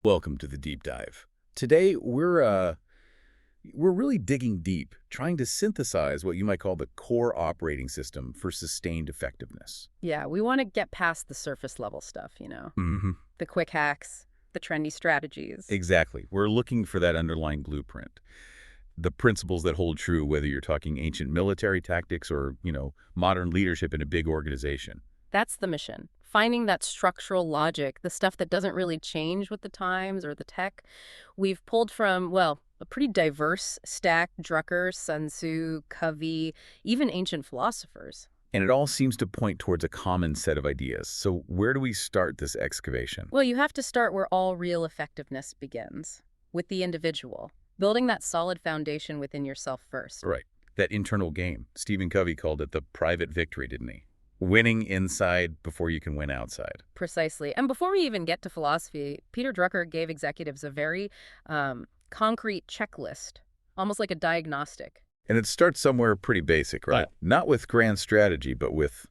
Welcome to the deep dive. Today we're really digging deep, trying to synthesize what you might call the core operating system for sustained effectiveness. Yeah, we want to get past the surface level stuff. Hmm. The quick hacks, the trendy strategies. Exactly. We're looking for that underlying blueprint. The principles that hold true whether you're talking ancient military tactics or, modern leadership in a big organization. That's the mission. Finding that structural logic, the stuff that doesn't really change with the times or the tech. We've pulled from, well, a pretty diverse stack: Drucker, Sun Tzu, Covey, even ancient philosophers. And it all seems to point towards a common set of ideas. So where do we start this excavation? Well, you have to start where all real effectiveness begins, with the individual, building that solid foundation within yourself first. Right. That internal game. Stephen Covey called it the private victory, didn't he? Winning inside before you can win outside. Precisely. And before we even get to philosophy, Peter Drucker gave executives a very concrete checklist, almost like a diagnostic. And it starts somewhere pretty basic, right? Not with grand strategy, but with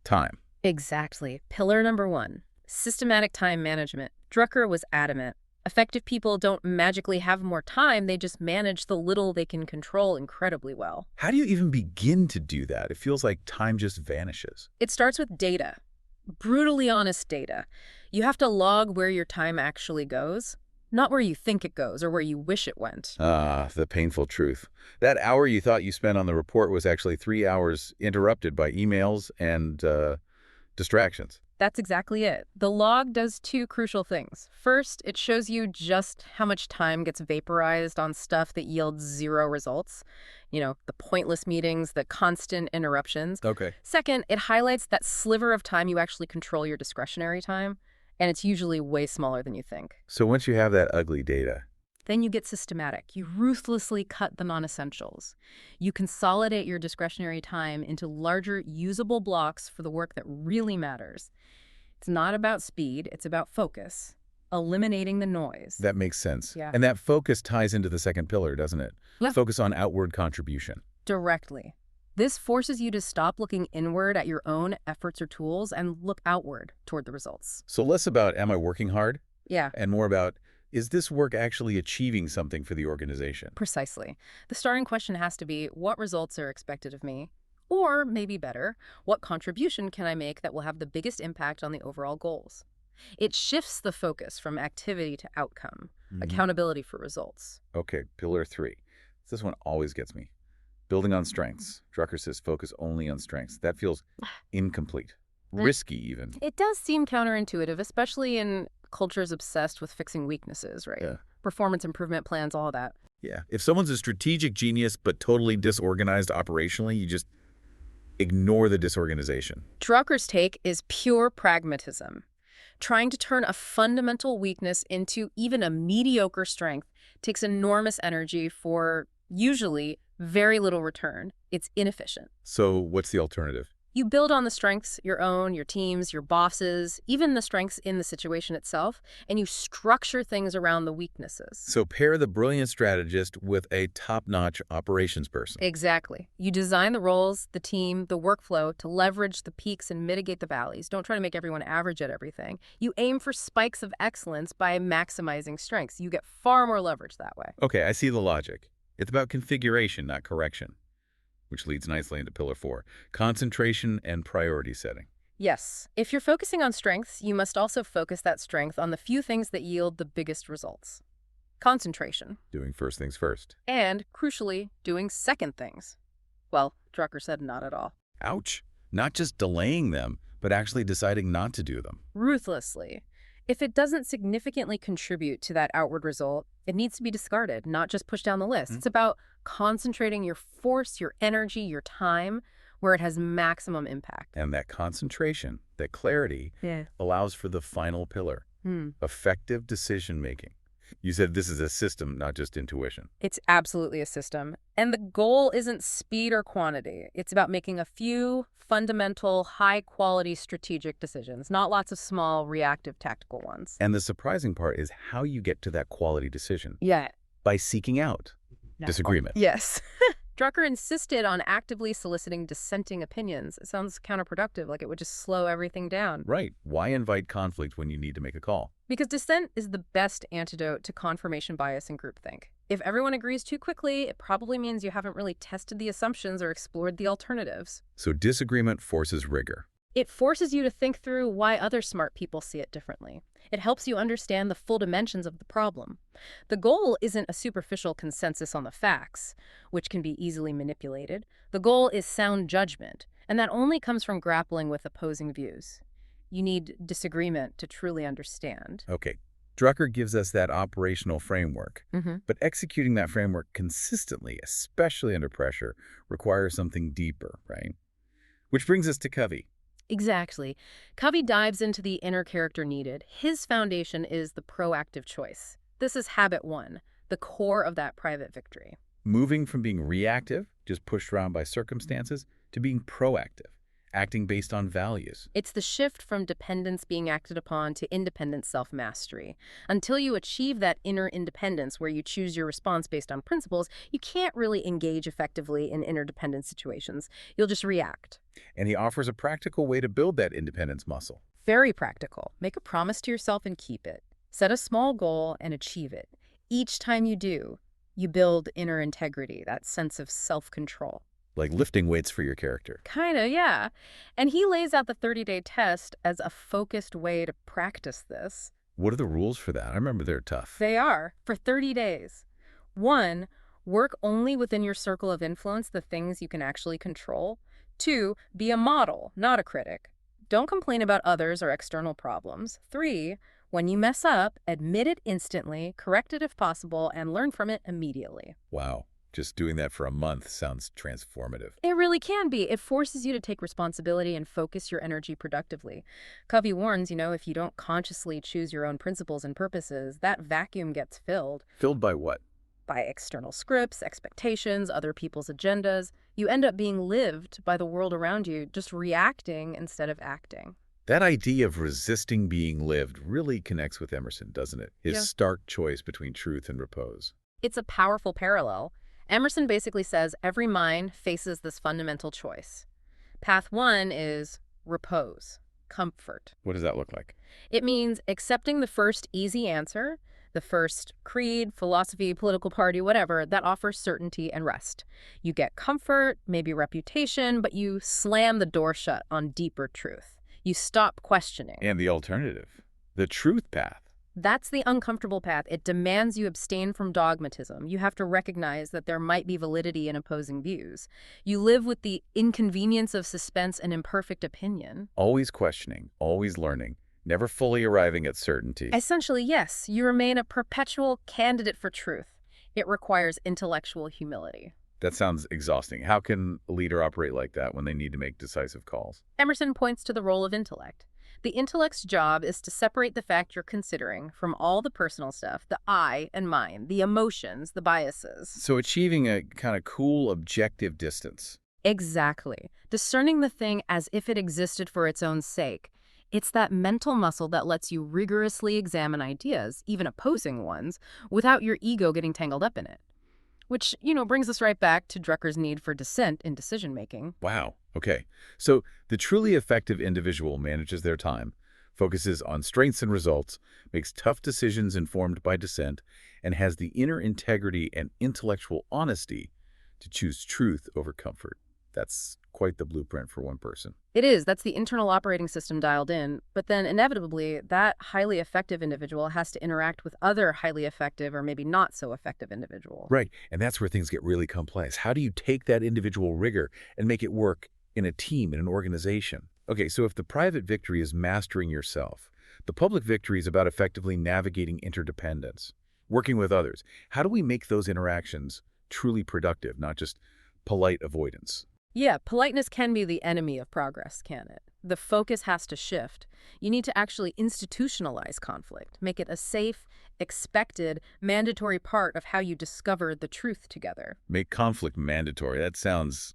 time. Exactly. Pillar number 1, systematic time management. Drucker was adamant. Effective people don't magically have more time, they just manage the little they can control incredibly well. How do you even begin to do that? It feels like time just vanishes. It starts with data, brutally honest data. You have to log where your time actually goes, not where you think it goes or where you wish it went. Ah, the painful truth. That hour you thought you spent on the report was actually 3 hours interrupted by emails and distractions. That's exactly it. The log does two crucial things. First, it shows you just how much time gets vaporized on stuff that yields zero results. The pointless meetings, the constant interruptions. Okay. Second, it highlights that sliver of time you actually control your discretionary time, and it's usually way smaller than you think. So once you have that ugly data, Then you get systematic. You ruthlessly cut the non-essentials. You consolidate your discretionary time into larger, usable blocks for the work that really matters. It's not about speed, it's about focus, eliminating the noise. that makes sense. Yeah. And that focus ties into the second pillar, doesn't it? Yeah. Focus on outward contribution. Directly. This forces you to stop looking inward at your own efforts or tools and look outward toward the results. So less about, am I working hard? Yeah. And more about, is this work actually achieving something for the organization? Precisely. The starting question has to be, what results are expected of me? Or, maybe better, what contribution can I make that will have the biggest impact on the overall goals? It shifts the focus from activity to outcome, accountability for results. Okay, pillar 3. This one always gets me. Building on strengths. Drucker says focus only on strengths. That feels incomplete. Risky, even. It does seem counterintuitive, especially in cultures obsessed with fixing weaknesses, right? Yeah. Performance improvement plans, all of that. Yeah. If someone's a strategic genius but totally disorganized operationally, you just ignore the disorganization. Drucker's take is pure pragmatism. Trying to turn a fundamental weakness into even a mediocre strength takes enormous energy for, usually, very little return. It's inefficient. So what's the alternative? You build on the strengths, your own, your team's, your boss's, even the strengths in the situation itself, and you structure things around the weaknesses. So pair the brilliant strategist with a top-notch operations person. Exactly. You design the roles, the team, the workflow to leverage the peaks and mitigate the valleys. Don't try to make everyone average at everything. You aim for spikes of excellence by maximizing strengths. You get far more leverage that way. Okay, I see the logic. It's about configuration, not correction. Which leads nicely into pillar 4, concentration and priority setting. Yes. If you're focusing on strengths, you must also focus that strength on the few things that yield the biggest results. Concentration. Doing first things first. And, crucially, doing second things. Well, Drucker said not at all. Ouch. Not just delaying them, but actually deciding not to do them. Ruthlessly. If it doesn't significantly contribute to that outward result, it needs to be discarded, not just pushed down the list. It's about concentrating your force, your energy, your time where it has maximum impact. And that concentration, that clarity, allows for the final pillar, effective decision-making. You said this is a system, not just intuition. It's absolutely a system. And the goal isn't speed or quantity. It's about making a few fundamental, high-quality strategic decisions, not lots of small, reactive, tactical ones. And the surprising part is how you get to that quality decision. Yeah. By seeking out disagreement. Yes. Drucker insisted on actively soliciting dissenting opinions. It sounds counterproductive, like it would just slow everything down. Right. Why invite conflict when you need to make a call? Because dissent is the best antidote to confirmation bias and groupthink. If everyone agrees too quickly, it probably means you haven't really tested the assumptions or explored the alternatives. So disagreement forces rigor. It forces you to think through why other smart people see it differently. It helps you understand the full dimensions of the problem. The goal isn't a superficial consensus on the facts, which can be easily manipulated. The goal is sound judgment, and that only comes from grappling with opposing views. You need disagreement to truly understand. Okay. Drucker gives us that operational framework, Mm-hmm. but executing that framework consistently, especially under pressure, requires something deeper, right? Which brings us to Covey. Exactly. Covey dives into the inner character needed. His foundation is the proactive choice. This is habit 1, the core of that private victory. Moving from being reactive, just pushed around by circumstances, to being proactive, acting based on values. It's the shift from dependence being acted upon to independent self-mastery. Until you achieve that inner independence where you choose your response based on principles, you can't really engage effectively in interdependent situations. You'll just react. And he offers a practical way to build that independence muscle. Very practical. Make a promise to yourself and keep it. Set a small goal and achieve it. Each time you do, you build inner integrity, that sense of self-control. Like lifting weights for your character. Kinda, yeah. And he lays out the 30-day test as a focused way to practice this. What are the rules for that? I remember they're tough. They are, for 30 days. 1, work only within your circle of influence, the things you can actually control. 2, be a model, not a critic. Don't complain about others or external problems. 3, when you mess up, admit it instantly, correct it if possible, and learn from it immediately. Wow. Just doing that for a month sounds transformative. It really can be. It forces you to take responsibility and focus your energy productively. Covey warns, if you don't consciously choose your own principles and purposes, that vacuum gets filled. Filled by what? By external scripts, expectations, other people's agendas. You end up being lived by the world around you, just reacting instead of acting. That idea of resisting being lived really connects with Emerson, doesn't it? His stark choice between truth and repose. It's a powerful parallel. Emerson basically says every mind faces this fundamental choice. Path 1 is repose, comfort. What does that look like? It means accepting the first easy answer, the first creed, philosophy, political party, whatever, that offers certainty and rest. You get comfort, maybe reputation, but you slam the door shut on deeper truth. You stop questioning. And the alternative, the truth path. That's the uncomfortable path. It demands you abstain from dogmatism. You have to recognize that there might be validity in opposing views. You live with the inconvenience of suspense and imperfect opinion. Always questioning, always learning, never fully arriving at certainty. Essentially, yes, you remain a perpetual candidate for truth. It requires intellectual humility. That sounds exhausting. How can a leader operate like that when they need to make decisive calls? Emerson points to the role of intellect. The intellect's job is to separate the fact you're considering from all the personal stuff, the I and mine, the emotions, the biases. So achieving a kind of cool, objective distance. Exactly. Discerning the thing as if it existed for its own sake. It's that mental muscle that lets you rigorously examine ideas, even opposing ones, without your ego getting tangled up in it. Which, brings us right back to Drucker's need for dissent in decision-making. Wow. Okay. So the truly effective individual manages their time, focuses on strengths and results, makes tough decisions informed by dissent, and has the inner integrity and intellectual honesty to choose truth over comfort. That's quite the blueprint for one person. It is. That's the internal operating system dialed in. But then inevitably, that highly effective individual has to interact with other highly effective or maybe not so effective individuals. Right. And that's where things get really complex. How do you take that individual rigor and make it work in a team, in an organization? Okay, so if the private victory is mastering yourself, the public victory is about effectively navigating interdependence, working with others. How do we make those interactions truly productive, not just polite avoidance? Yeah, politeness can be the enemy of progress, can it? The focus has to shift. You need to actually institutionalize conflict, make it a safe, expected, mandatory part of how you discover the truth together. Make conflict mandatory. That sounds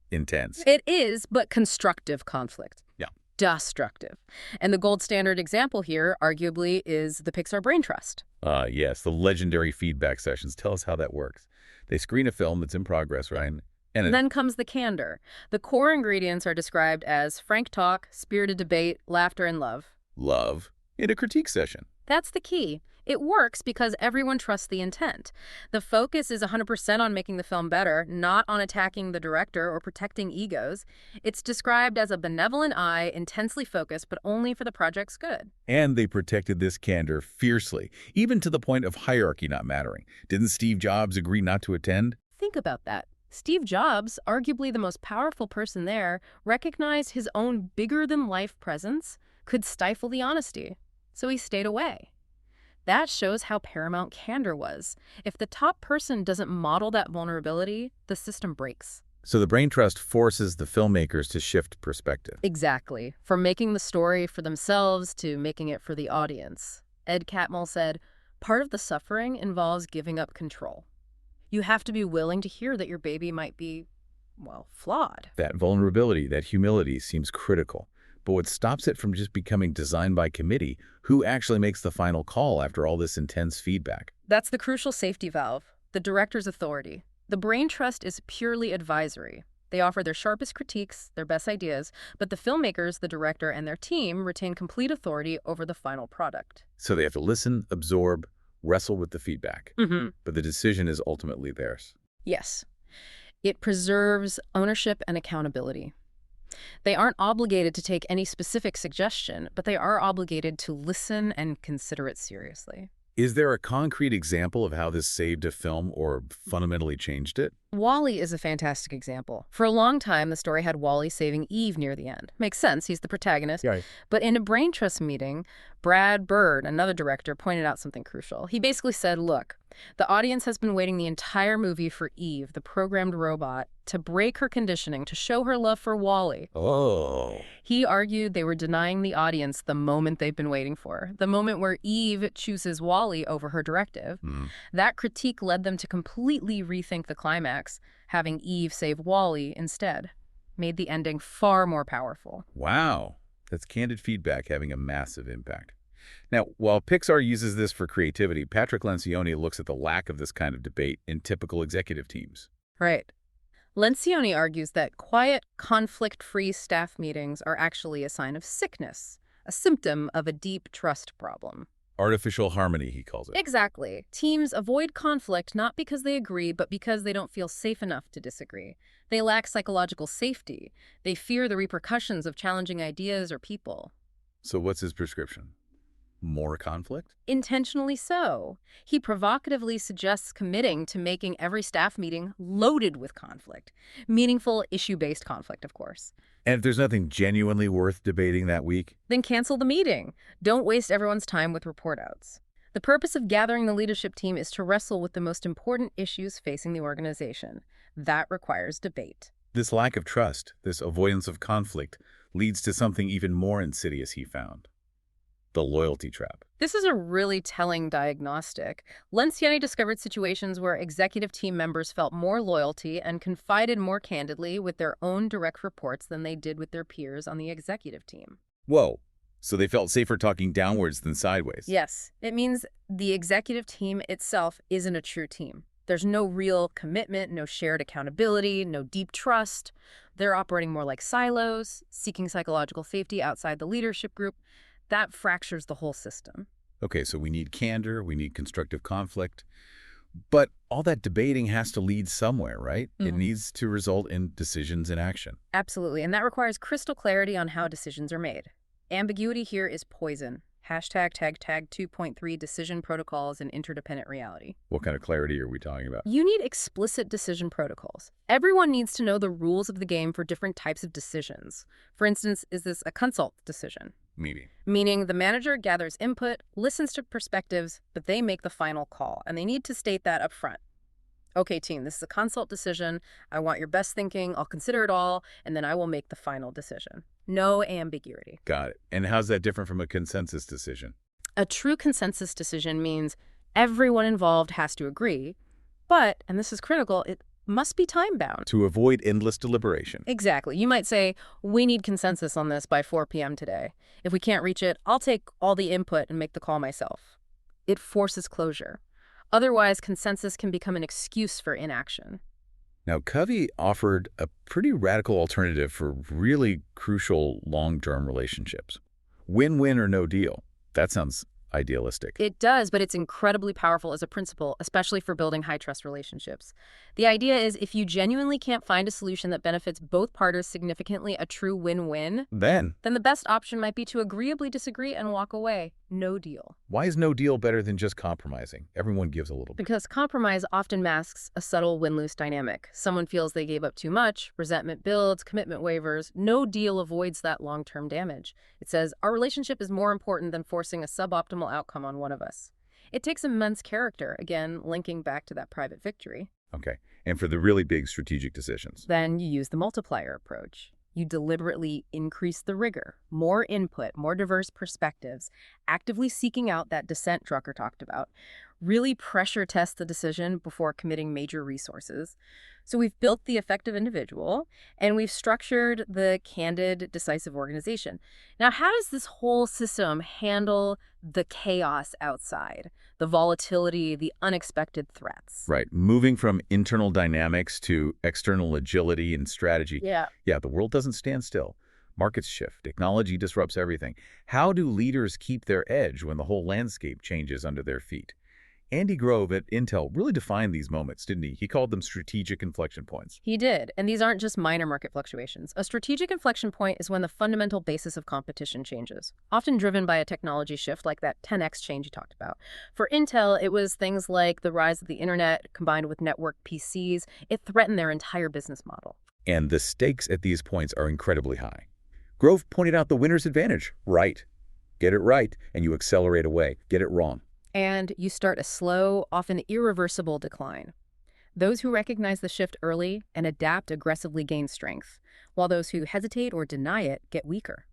intense. It is, but constructive conflict. Yeah. Destructive. And the gold standard example here, arguably, is the Pixar Brain Trust. Yes, the legendary feedback sessions. Tell us how that works. They screen a film that's in progress, right? And Then comes the candor. The core ingredients are described as frank talk, spirited debate, laughter, and love. love in a critique session. That's the key. It works because everyone trusts the intent. The focus is 100% on making the film better, not on attacking the director or protecting egos. It's described as a benevolent eye, intensely focused, but only for the project's good. And they protected this candor fiercely, even to the point of hierarchy not mattering. Didn't Steve Jobs agree not to attend? Think about that. Steve Jobs, arguably the most powerful person there, recognized his own bigger-than-life presence could stifle the honesty. So he stayed away. That shows how paramount candor was. If the top person doesn't model that vulnerability, the system breaks. So the brain trust forces the filmmakers to shift perspective. Exactly. From making the story for themselves to making it for the audience. Ed Catmull said, part of the suffering involves giving up control. You have to be willing to hear that your baby might be, well, flawed. That vulnerability, that humility seems critical. But what stops it from just becoming designed by committee? Who actually makes the final call after all this intense feedback? That's the crucial safety valve, the director's authority. The brain trust is purely advisory. They offer their sharpest critiques, their best ideas, but the filmmakers, the director, and their team retain complete authority over the final product. So they have to listen, absorb, wrestle with the feedback. But the decision is ultimately theirs. Yes. It preserves ownership and accountability. They aren't obligated to take any specific suggestion, but they are obligated to listen and consider it seriously. Is there a concrete example of how this saved a film or fundamentally changed it? WALL-E is a fantastic example. For a long time, the story had WALL-E saving Eve near the end. Makes sense, he's the protagonist. Yeah. But in a brain trust meeting, Brad Bird, another director, pointed out something crucial. He basically said, look, the audience has been waiting the entire movie for Eve, the programmed robot, to break her conditioning, to show her love for WALL-E. Oh. He argued they were denying the audience the moment they've been waiting for, the moment where Eve chooses WALL-E over her directive. That critique led them to completely rethink the climax, having Eve save WALL-E instead. Made the ending far more powerful. Wow. That's candid feedback having a massive impact. Now, while Pixar uses this for creativity, Patrick Lencioni looks at the lack of this kind of debate in typical executive teams. Right. Lencioni argues that quiet, conflict-free staff meetings are actually a sign of sickness, a symptom of a deep trust problem. Artificial harmony, he calls it. Exactly. Teams avoid conflict not because they agree, but because they don't feel safe enough to disagree. They lack psychological safety. They fear the repercussions of challenging ideas or people. So what's his prescription? More conflict? Intentionally so. He provocatively suggests committing to making every staff meeting loaded with conflict. Meaningful, issue-based conflict, of course. And if there's nothing genuinely worth debating that week? Then cancel the meeting. Don't waste everyone's time with report outs. The purpose of gathering the leadership team is to wrestle with the most important issues facing the organization. That requires debate. This lack of trust, this avoidance of conflict, leads to something even more insidious, he found. The loyalty trap. This is a really telling diagnostic. Lencioni discovered situations where executive team members felt more loyalty and confided more candidly with their own direct reports than they did with their peers on the executive team. Whoa. So they felt safer talking downwards than sideways. Yes, it means the executive team itself isn't a true team. There's no real commitment, no shared accountability, no deep trust. They're operating more like silos, seeking psychological safety outside the leadership group. That fractures the whole system. Okay, so we need candor, we need constructive conflict. But all that debating has to lead somewhere, right? It needs to result in decisions and action. Absolutely, and that requires crystal clarity on how decisions are made. Ambiguity here is poison. Hashtag tag 2.3 decision protocols and interdependent reality. What kind of clarity are we talking about? You need explicit decision protocols. Everyone needs to know the rules of the game for different types of decisions. For instance, is this a consult decision? Meaning the manager gathers input, listens to perspectives, but they make the final call, and they need to state that up front. Okay, team, this is a consult decision. I want your best thinking. I'll consider it all, and then I will make the final decision. No ambiguity. Got it. And how's that different from a consensus decision? A true consensus decision means everyone involved has to agree, but, and this is critical, it must be time-bound. To avoid endless deliberation. Exactly. You might say, we need consensus on this by 4 p.m. today. If we can't reach it, I'll take all the input and make the call myself. It forces closure. Otherwise, consensus can become an excuse for inaction. Now, Covey offered a pretty radical alternative for really crucial long-term relationships. Win-win or no deal. That sounds idealistic. It does, but it's incredibly powerful as a principle, especially for building high-trust relationships. The idea is if you genuinely can't find a solution that benefits both parties significantly, a true win-win, Then, then the best option might be to agreeably disagree and walk away. No deal. why is no deal better than just compromising? Everyone gives a little bit. Because compromise often masks a subtle win-lose dynamic. Someone feels they gave up too much, resentment builds, commitment wavers. No deal avoids that long-term damage. It says, our relationship is more important than forcing a suboptimal outcome on one of us. It takes immense character, again, linking back to that private victory. Okay. And for the really big strategic decisions. Then you use the multiplier approach. You deliberately increase the rigor, more input, more diverse perspectives, actively seeking out that dissent Drucker talked about, really pressure test the decision before committing major resources. So we've built the effective individual, and we've structured the candid, decisive organization. Now, how does this whole system handle the chaos outside, the volatility, the unexpected threats? Right. Moving from internal dynamics to external agility and strategy. Yeah. Yeah, the world doesn't stand still. Markets shift. Technology disrupts everything. How do leaders keep their edge when the whole landscape changes under their feet? Andy Grove at Intel really defined these moments, didn't he? He called them strategic inflection points. He did, and these aren't just minor market fluctuations. A strategic inflection point is when the fundamental basis of competition changes, often driven by a technology shift like that 10x change you talked about. For Intel, it was things like the rise of the internet combined with network PCs. It threatened their entire business model. And the stakes at these points are incredibly high. Grove pointed out the winner's advantage. Right. Get it right, and you accelerate away. Get it wrong. And you start a slow, often irreversible decline. Those who recognize the shift early and adapt aggressively gain strength, while those who hesitate or deny it get weaker.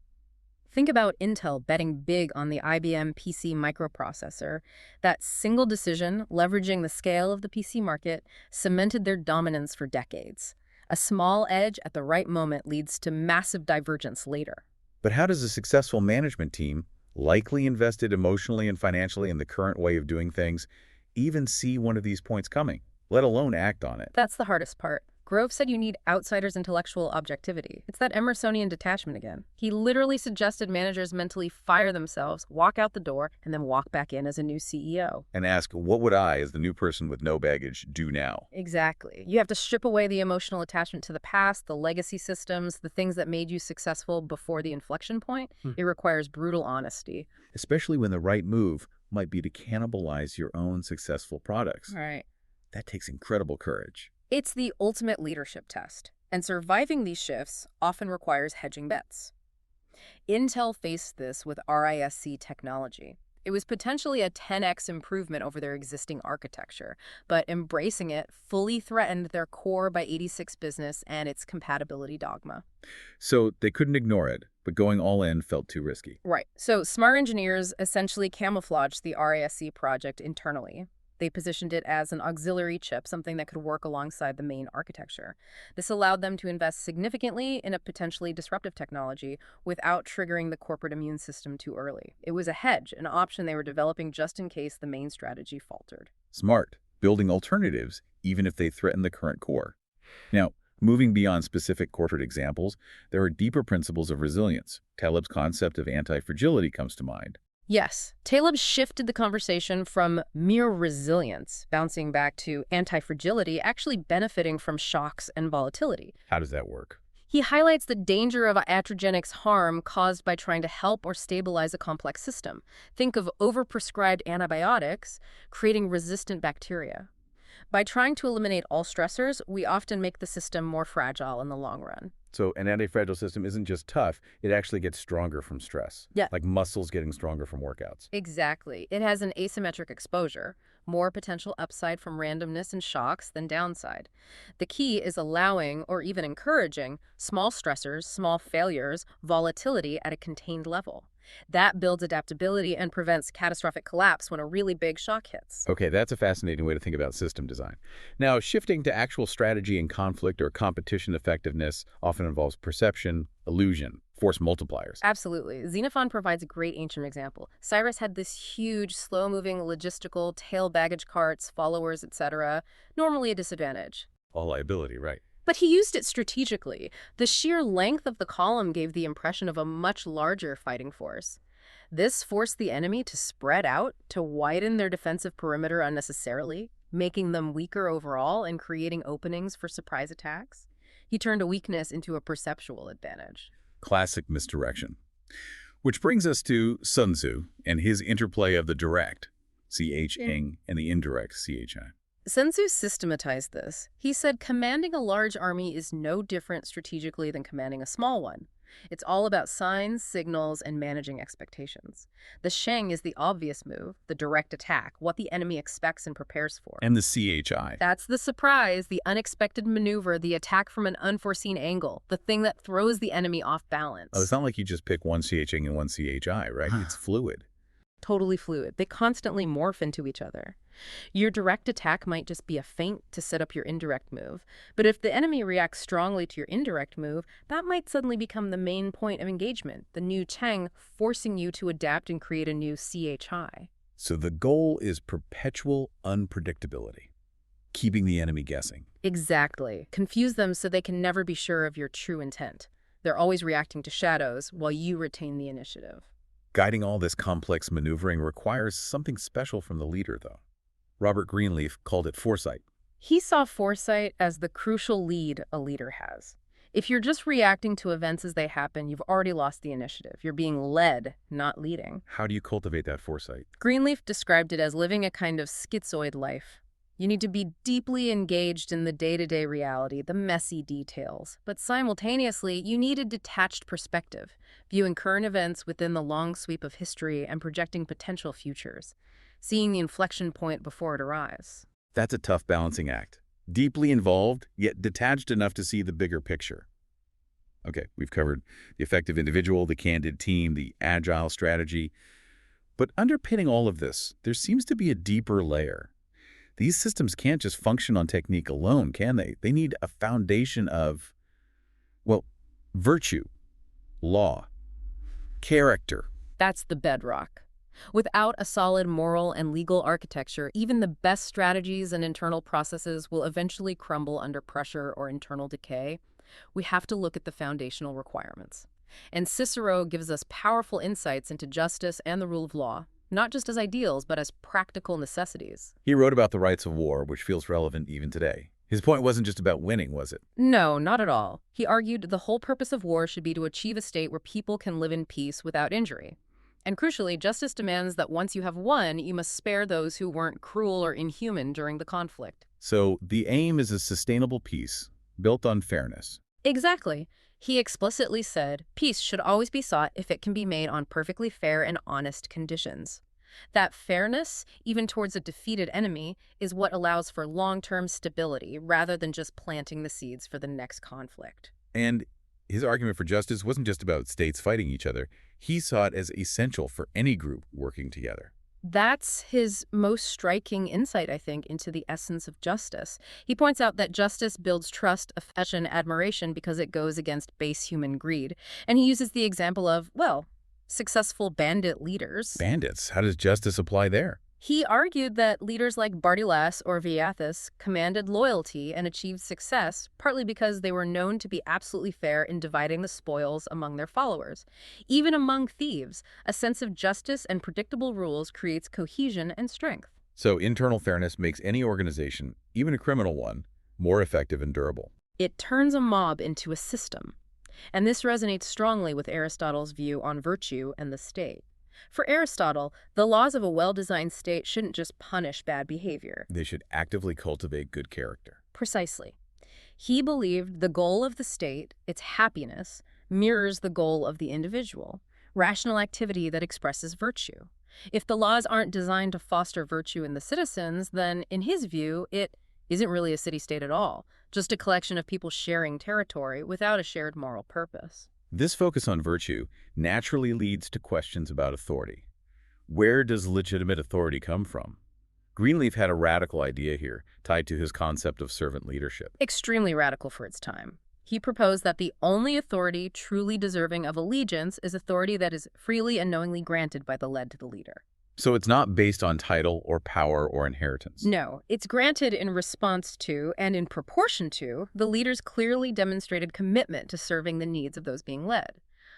Think about Intel betting big on the IBM PC microprocessor. That single decision, leveraging the scale of the PC market, cemented their dominance for decades. A small edge at the right moment leads to massive divergence later. But how does a successful management team, likely invested emotionally and financially in the current way of doing things, even see one of these points coming, let alone act on it? That's the hardest part. Grove said you need outsiders' intellectual objectivity. It's that Emersonian detachment again. He literally suggested managers mentally fire themselves, walk out the door, and then walk back in as a new CEO. And ask, what would I, as the new person with no baggage, do now? Exactly. You have to strip away the emotional attachment to the past, the legacy systems, the things that made you successful before the inflection point. It requires brutal honesty. Especially when the right move might be to cannibalize your own successful products. Right. That takes incredible courage. It's the ultimate leadership test, and surviving these shifts often requires hedging bets. Intel faced this with RISC technology. It was potentially a 10x improvement over their existing architecture, but embracing it fully threatened their core by '86 business and its compatibility dogma. So they couldn't ignore it, but going all in felt too risky. Right. So smart engineers essentially camouflaged the RISC project internally. They positioned it as an auxiliary chip, something that could work alongside the main architecture. This allowed them to invest significantly in a potentially disruptive technology without triggering the corporate immune system too early. It was a hedge, an option they were developing just in case the main strategy faltered. Smart, building alternatives, even if they threaten the current core. Now, moving beyond specific corporate examples, there are deeper principles of resilience. Taleb's concept of anti-fragility comes to mind. Yes, Taleb shifted the conversation from mere resilience, bouncing back to anti-fragility, actually benefiting from shocks and volatility. How does that work? He highlights the danger of iatrogenics harm caused by trying to help or stabilize a complex system. Think of overprescribed antibiotics creating resistant bacteria. By trying to eliminate all stressors, we often make the system more fragile in the long run. So an anti-fragile system isn't just tough, it actually gets stronger from stress. Yeah. Like muscles getting stronger from workouts. Exactly. It has an asymmetric exposure, more potential upside from randomness and shocks than downside. The key is allowing or even encouraging small stressors, small failures, volatility at a contained level. That builds adaptability and prevents catastrophic collapse when a really big shock hits. Okay, that's a fascinating way to think about system design. Now, shifting to actual strategy and conflict or competition effectiveness often involves perception, illusion, force multipliers. Absolutely. Xenophon provides a great ancient example. Cyrus had this huge, slow-moving logistical tail baggage carts, followers, etc., normally a disadvantage. All liability, right. But he used it strategically. The sheer length of the column gave the impression of a much larger fighting force. This forced the enemy to spread out, to widen their defensive perimeter unnecessarily, making them weaker overall and creating openings for surprise attacks. He turned a weakness into a perceptual advantage. Classic misdirection. Which brings us to Sun Tzu and his interplay of the direct, ch-ing, and the indirect, chi. Sun Tzu systematized this. He said commanding a large army is no different strategically than commanding a small one. It's all about signs, signals, and managing expectations. The sheng is the obvious move, the direct attack, what the enemy expects and prepares for. And the chi. That's the surprise, the unexpected maneuver, the attack from an unforeseen angle, the thing that throws the enemy off balance. Oh, it's not like you just pick one ch-ing and one chi, right? It's fluid. Totally fluid. They constantly morph into each other. Your direct attack might just be a feint to set up your indirect move, but if the enemy reacts strongly to your indirect move, that might suddenly become the main point of engagement, the new cheng forcing you to adapt and create a new chi. So the goal is perpetual unpredictability, keeping the enemy guessing. Exactly. Confuse them so they can never be sure of your true intent. They're always reacting to shadows while you retain the initiative. Guiding all this complex maneuvering requires something special from the leader, though. Robert Greenleaf called it foresight. He saw foresight as the crucial lead a leader has. If you're just reacting to events as they happen, you've already lost the initiative. You're being led, not leading. How do you cultivate that foresight? Greenleaf described it as living a kind of schizoid life. You need to be deeply engaged in the day-to-day reality, the messy details. But simultaneously, you need a detached perspective, viewing current events within the long sweep of history and projecting potential futures, seeing the inflection point before it arrives. That's a tough balancing act. Deeply involved, yet detached enough to see the bigger picture. Okay, we've covered the effective individual, the candid team, the agile strategy. But underpinning all of this, there seems to be a deeper layer. These systems can't just function on technique alone, can they? They need a foundation of, well, virtue, law, character. That's the bedrock. Without a solid moral and legal architecture, even the best strategies and internal processes will eventually crumble under pressure or internal decay. We have to look at the foundational requirements. And Cicero gives us powerful insights into justice and the rule of law, not just as ideals, but as practical necessities. He wrote about the rights of war, which feels relevant even today. His point wasn't just about winning, was it? No, not at all. He argued the whole purpose of war should be to achieve a state where people can live in peace without injury. And crucially, justice demands that once you have won, you must spare those who weren't cruel or inhuman during the conflict. So the aim is a sustainable peace, built on fairness. Exactly. He explicitly said, peace should always be sought if it can be made on perfectly fair and honest conditions. That fairness, even towards a defeated enemy, is what allows for long-term stability rather than just planting the seeds for the next conflict. And his argument for justice wasn't just about states fighting each other. He saw it as essential for any group working together. That's his most striking insight, I think, into the essence of justice. He points out that justice builds trust, affection, admiration because it goes against base human greed. And he uses the example of, well, successful bandit leaders. Bandits? How does justice apply there? He argued that leaders like Bardilas or Viathus commanded loyalty and achieved success, partly because they were known to be absolutely fair in dividing the spoils among their followers. Even among thieves, a sense of justice and predictable rules creates cohesion and strength. So internal fairness makes any organization, even a criminal one, more effective and durable. It turns a mob into a system. And this resonates strongly with Aristotle's view on virtue and the state. For Aristotle, the laws of a well-designed state shouldn't just punish bad behavior. They should actively cultivate good character. Precisely. He believed the goal of the state, its happiness, mirrors the goal of the individual, rational activity that expresses virtue. If the laws aren't designed to foster virtue in the citizens, then, in his view, it isn't really a city-state at all, just a collection of people sharing territory without a shared moral purpose. This focus on virtue naturally leads to questions about authority. Where does legitimate authority come from? Greenleaf had a radical idea here, tied to his concept of servant leadership. Extremely radical for its time. He proposed that the only authority truly deserving of allegiance is authority that is freely and knowingly granted by the led to the leader. So it's not based on title or power or inheritance. No, it's granted in response to and in proportion to the leader's clearly demonstrated commitment to serving the needs of those being led.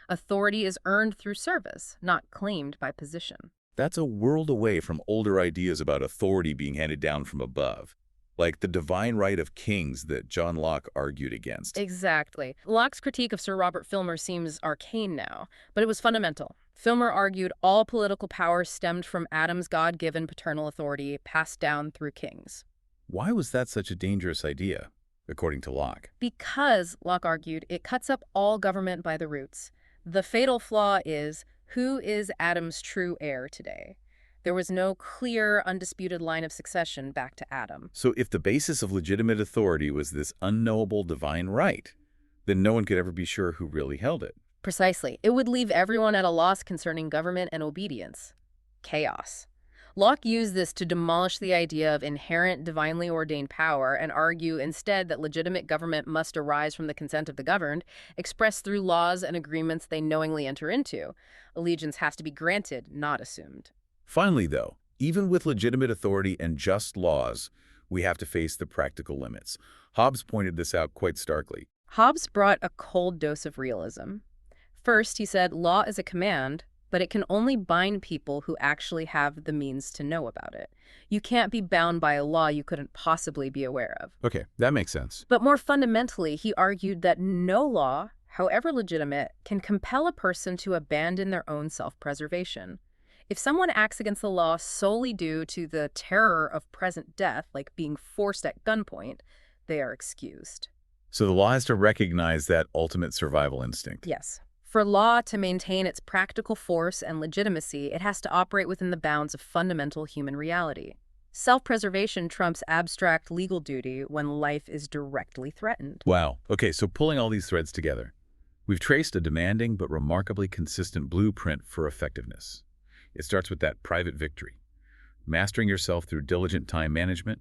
Authority is earned through service, not claimed by position. That's a world away from older ideas about authority being handed down from above, like the divine right of kings that John Locke argued against. Exactly. Locke's critique of Sir Robert Filmer seems arcane now, but it was fundamental. Filmer argued all political power stemmed from Adam's God-given paternal authority passed down through kings. Why was that such a dangerous idea, according to Locke? Because, Locke argued, it cuts up all government by the roots. The fatal flaw is, who is Adam's true heir today? There was no clear, undisputed line of succession back to Adam. So if the basis of legitimate authority was this unknowable divine right, then no one could ever be sure who really held it. Precisely. It would leave everyone at a loss concerning government and obedience. Chaos. Locke used this to demolish the idea of inherent divinely ordained power and argue instead that legitimate government must arise from the consent of the governed, expressed through laws and agreements they knowingly enter into. Allegiance has to be granted, not assumed. Finally, though, even with legitimate authority and just laws, we have to face the practical limits. Hobbes pointed this out quite starkly. Hobbes brought a cold dose of realism. First, he said, law is a command, but it can only bind people who actually have the means to know about it. You can't be bound by a law you couldn't possibly be aware of. Okay, that makes sense. But more fundamentally, he argued that no law, however legitimate, can compel a person to abandon their own self-preservation. If someone acts against the law solely due to the terror of present death, like being forced at gunpoint, they are excused. So the law has to recognize that ultimate survival instinct. Yes. For law to maintain its practical force and legitimacy, it has to operate within the bounds of fundamental human reality. Self-preservation trumps abstract legal duty when life is directly threatened. Wow. Okay, so pulling all these threads together, we've traced a demanding but remarkably consistent blueprint for effectiveness. It starts with that private victory, mastering yourself through diligent time management,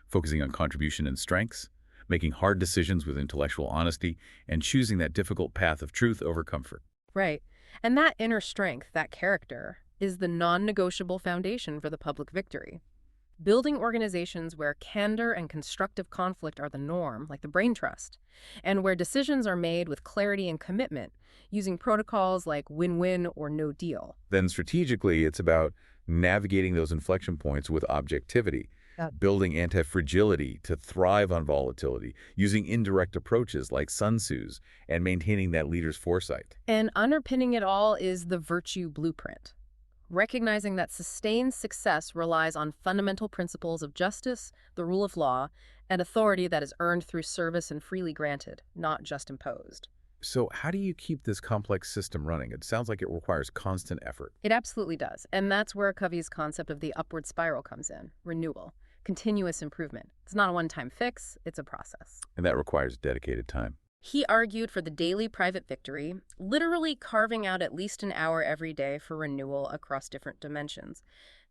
focusing on contribution and strengths, making hard decisions with intellectual honesty, and choosing that difficult path of truth over comfort. Right. And that inner strength, that character, is the non-negotiable foundation for the public victory. Building organizations where candor and constructive conflict are the norm, like the Brain Trust, and where decisions are made with clarity and commitment, using protocols like win-win or no deal. Then strategically, it's about navigating those inflection points with objectivity, building anti-fragility to thrive on volatility, using indirect approaches like Sun Tzu's, and maintaining that leader's foresight. And underpinning it all is the virtue blueprint. Recognizing that sustained success relies on fundamental principles of justice, the rule of law, and authority that is earned through service and freely granted, not just imposed. So how do you keep this complex system running? It sounds like it requires constant effort. It absolutely does. And that's where Covey's concept of the upward spiral comes in. Renewal. Continuous improvement. It's not a one-time fix, it's a process. And that requires dedicated time. He argued for the daily private victory, literally carving out at least an hour every day for renewal across different dimensions.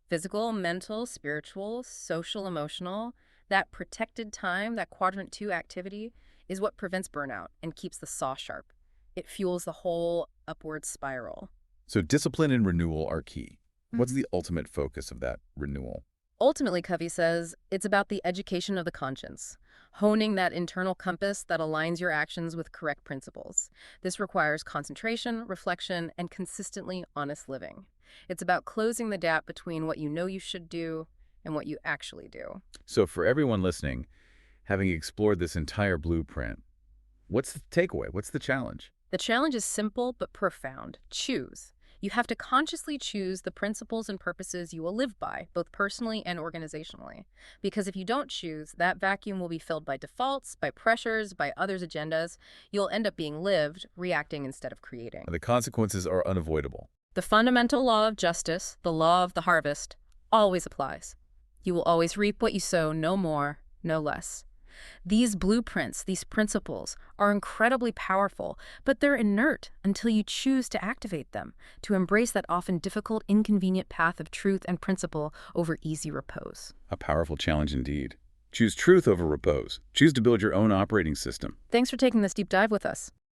Physical, mental, spiritual, social, emotional. That protected time, that quadrant 2 activity, is what prevents burnout and keeps the saw sharp. It fuels the whole upward spiral. So discipline and renewal are key. What's the ultimate focus of that renewal? Ultimately, Covey says, it's about the education of the conscience, honing that internal compass that aligns your actions with correct principles. This requires concentration, reflection, and consistently honest living. It's about closing the gap between what you know you should do and what you actually do. So for everyone listening, having explored this entire blueprint, what's the takeaway? What's the challenge? The challenge is simple but profound. Choose. You have to consciously choose the principles and purposes you will live by, both personally and organizationally. Because if you don't choose, that vacuum will be filled by defaults, by pressures, by others' agendas. You'll end up being lived, reacting instead of creating. The consequences are unavoidable. The fundamental law of justice, the law of the harvest, always applies. You will always reap what you sow, no more, no less. These blueprints, these principles, are incredibly powerful, but they're inert until you choose to activate them, to embrace that often difficult, inconvenient path of truth and principle over easy repose. A powerful challenge indeed. Choose truth over repose. Choose to build your own operating system. Thanks for taking this deep dive with us.